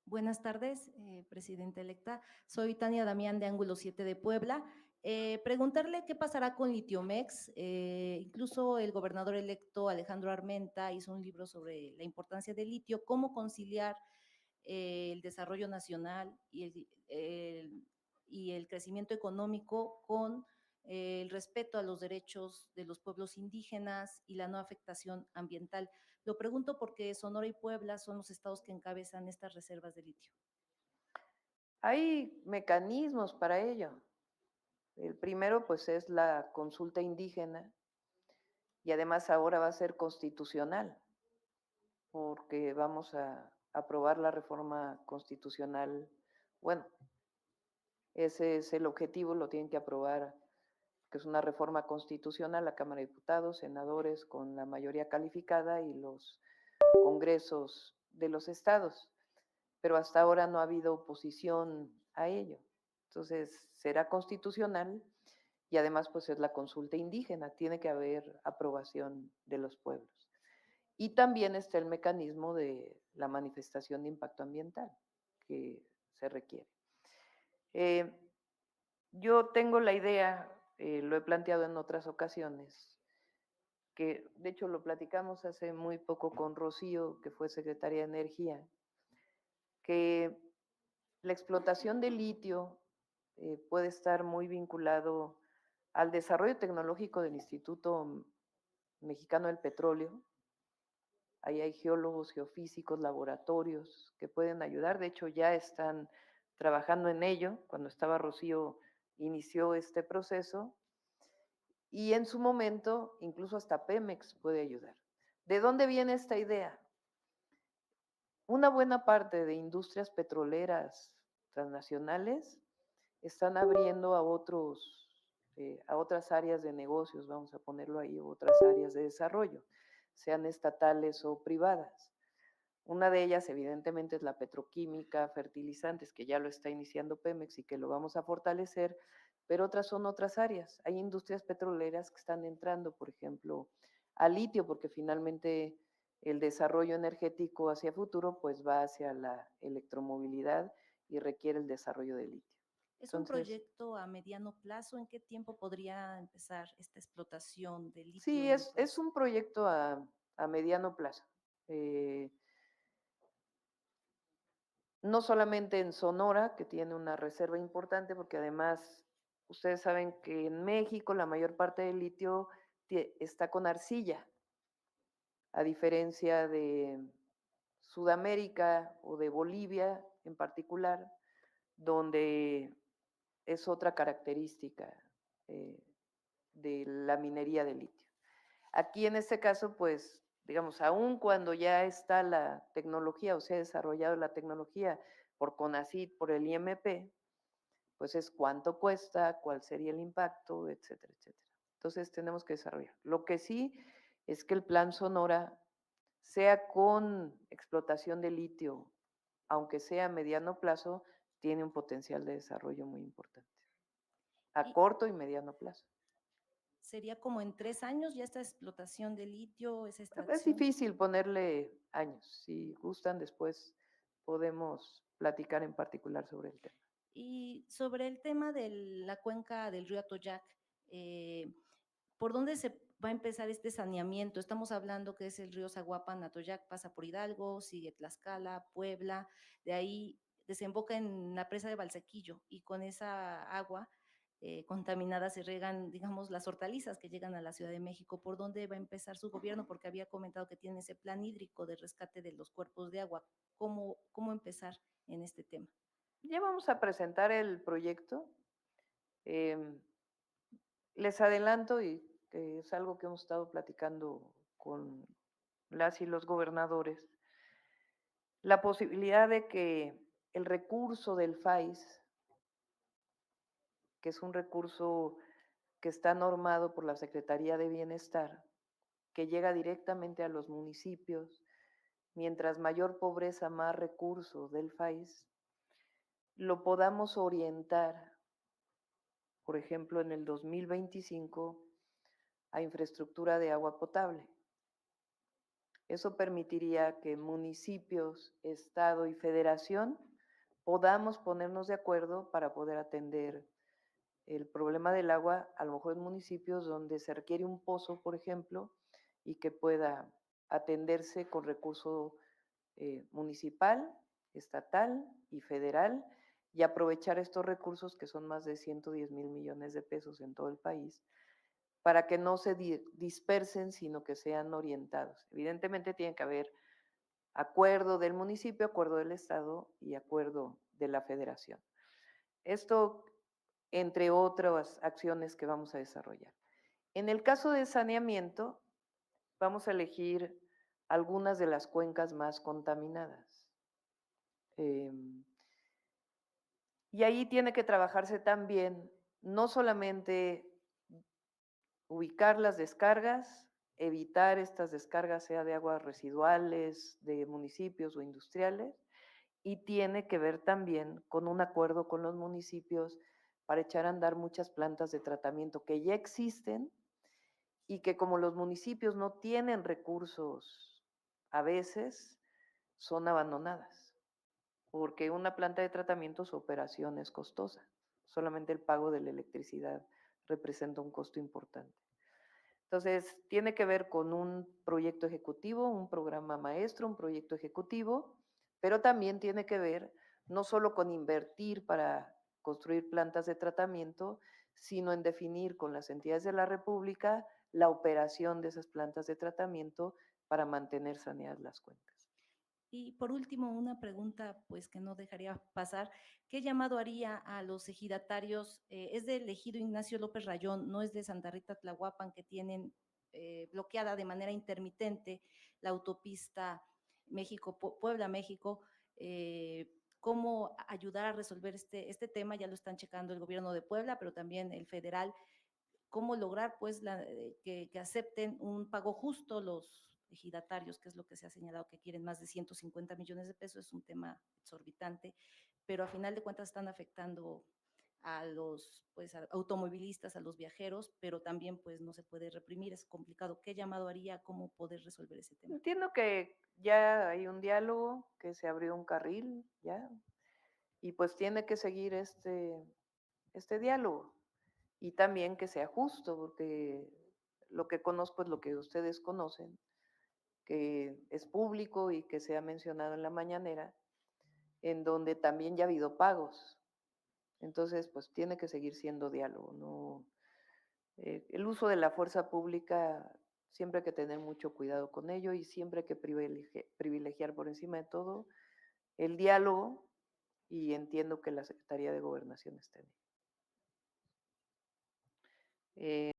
Buenas tardes, presidenta electa. Soy Tania Damián de Ángulo 7 de Puebla. Preguntarle qué pasará con Litiomex. Incluso el gobernador electo Alejandro Armenta hizo un libro sobre la importancia del litio, cómo conciliar el desarrollo nacional y el crecimiento económico con el respeto a los derechos de los pueblos indígenas y la no afectación ambiental. Lo pregunto porque Sonora y Puebla son los estados que encabezan estas reservas de litio. Hay mecanismos para ello. El primero, pues, es la consulta indígena y además ahora va a ser constitucional, porque vamos a aprobar la reforma constitucional. Bueno, ese es el objetivo, lo tienen que aprobar, que es una reforma constitucional, la Cámara de Diputados, senadores con la mayoría calificada y los congresos de los estados. Pero hasta ahora no ha habido oposición a ello. Entonces, será constitucional y además pues es la consulta indígena, tiene que haber aprobación de los pueblos. Y también está el mecanismo de la manifestación de impacto ambiental que se requiere. Eh, yo tengo la idea, lo he planteado en otras ocasiones, que de hecho lo platicamos hace muy poco con Rocío, que fue secretaria de Energía, que la explotación de litio puede estar muy vinculado al desarrollo tecnológico del Instituto Mexicano del Petróleo. Ahí hay geólogos, geofísicos, laboratorios que pueden ayudar. De hecho, ya están trabajando en ello. Cuando estaba Rocío, inició este proceso. Y en su momento, incluso hasta Pemex puede ayudar. ¿De dónde viene esta idea? Una buena parte de industrias petroleras transnacionales están abriendo a otras áreas de negocios, vamos a ponerlo ahí, otras áreas de desarrollo, sean estatales o privadas. Una de ellas, evidentemente, es la petroquímica, fertilizantes, que ya lo está iniciando Pemex y que lo vamos a fortalecer, pero otras son otras áreas. Hay industrias petroleras que están entrando, por ejemplo, al litio, porque finalmente el desarrollo energético hacia futuro, pues va hacia la electromovilidad y requiere el desarrollo de litio. ¿Es un Entonces, proyecto a mediano plazo? ¿En qué tiempo podría empezar esta explotación de litio sí, en el es país? un proyecto a mediano plazo. Eh, no solamente en Sonora, que tiene una reserva importante, porque además ustedes saben que en México la mayor parte del litio está con arcilla, a diferencia de Sudamérica o de Bolivia en particular, donde es otra característica eh, de la minería de litio. Aquí en este caso, pues, digamos, aun cuando ya está la tecnología o se ha desarrollado la tecnología por CONACYT, por el IMP, pues es cuánto cuesta, cuál sería el impacto, etcétera, etcétera. Entonces tenemos que desarrollar. Lo que sí es que el plan Sonora, sea con explotación de litio, aunque sea a mediano plazo, tiene un potencial de desarrollo muy importante, a Y corto y mediano plazo. sería como en 3 años ya esta explotación de litio, esa Es extracción. difícil ponerle años. Si gustan, después podemos platicar en particular sobre el tema. Y sobre el tema de la cuenca del río Atoyac, eh, ¿por dónde se va a empezar este saneamiento? Estamos hablando que es el río Zaguapan, Atoyac, pasa por Hidalgo, sigue Tlaxcala, Puebla, de ahí desemboca en la presa de Valsequillo y con esa agua contaminada se regan, digamos, las hortalizas que llegan a la Ciudad de México. ¿Por dónde va a empezar su gobierno? Porque había comentado que tiene ese plan hídrico de rescate de los cuerpos de agua. ¿Cómo empezar en este tema? Ya vamos a presentar el proyecto. Eh, les adelanto, y que es algo que hemos estado platicando con las y los gobernadores, la posibilidad de que el recurso del FAIS, que es un recurso que está normado por la Secretaría de Bienestar, que llega directamente a los municipios, mientras mayor pobreza, más recursos del FAIS, lo podamos orientar, por ejemplo, en el 2025 a infraestructura de agua potable. Eso permitiría que municipios, estado y federación podamos ponernos de acuerdo para poder atender el problema del agua, a lo mejor en municipios donde se requiere un pozo, por ejemplo, y que pueda atenderse con recurso municipal, estatal y federal, y aprovechar estos recursos que son más de 110,000 millones de pesos en todo el país, para que no se dispersen, sino que sean orientados. Evidentemente tiene que haber acuerdo del municipio, acuerdo del estado y acuerdo de la federación. Esto entre otras acciones que vamos a desarrollar. En el caso de saneamiento, vamos a elegir algunas de las cuencas más contaminadas. Y ahí tiene que trabajarse también, no solamente ubicar las descargas, evitar estas descargas, sea de aguas residuales, de municipios o industriales, y tiene que ver también con un acuerdo con los municipios para echar a andar muchas plantas de tratamiento que ya existen y que como los municipios no tienen recursos, a veces son abandonadas, porque una planta de tratamiento, su operación es costosa, solamente el pago de la electricidad representa un costo importante. Entonces, tiene que ver con un proyecto ejecutivo, un programa maestro, un proyecto ejecutivo, pero también tiene que ver no solo con invertir para construir plantas de tratamiento, sino en definir con las entidades de la República la operación de esas plantas de tratamiento para mantener saneadas las cuencas. Y por último, una pregunta pues que no dejaría pasar. ¿Qué llamado haría a los ejidatarios? Es del ejido Ignacio López Rayón, no es de Santa Rita Tlahuapan, que tienen bloqueada de manera intermitente la autopista Puebla-México. ¿Cómo ayudar a resolver este tema? Ya lo están checando el gobierno de Puebla, pero también el federal. ¿Cómo lograr pues que acepten un pago justo los ejidatarios, que es lo que se ha señalado, que quieren más de 150 millones de pesos? Es un tema exorbitante, pero a final de cuentas están afectando a los pues a automovilistas, a los viajeros, pero también pues no se puede reprimir, es complicado. ¿Qué llamado haría? ¿Cómo poder resolver ese tema? Entiendo que ya hay un diálogo, que se abrió un carril, ya, y pues tiene que seguir este diálogo. Y también que sea justo, porque lo que conozco es lo que ustedes conocen, que es público y que se ha mencionado en la mañanera, en donde también ya ha habido pagos. Entonces, pues tiene que seguir siendo diálogo, ¿no? El uso de la fuerza pública, siempre hay que tener mucho cuidado con ello y siempre hay que privilegiar por encima de todo el diálogo, y entiendo que la Secretaría de Gobernación esté bien.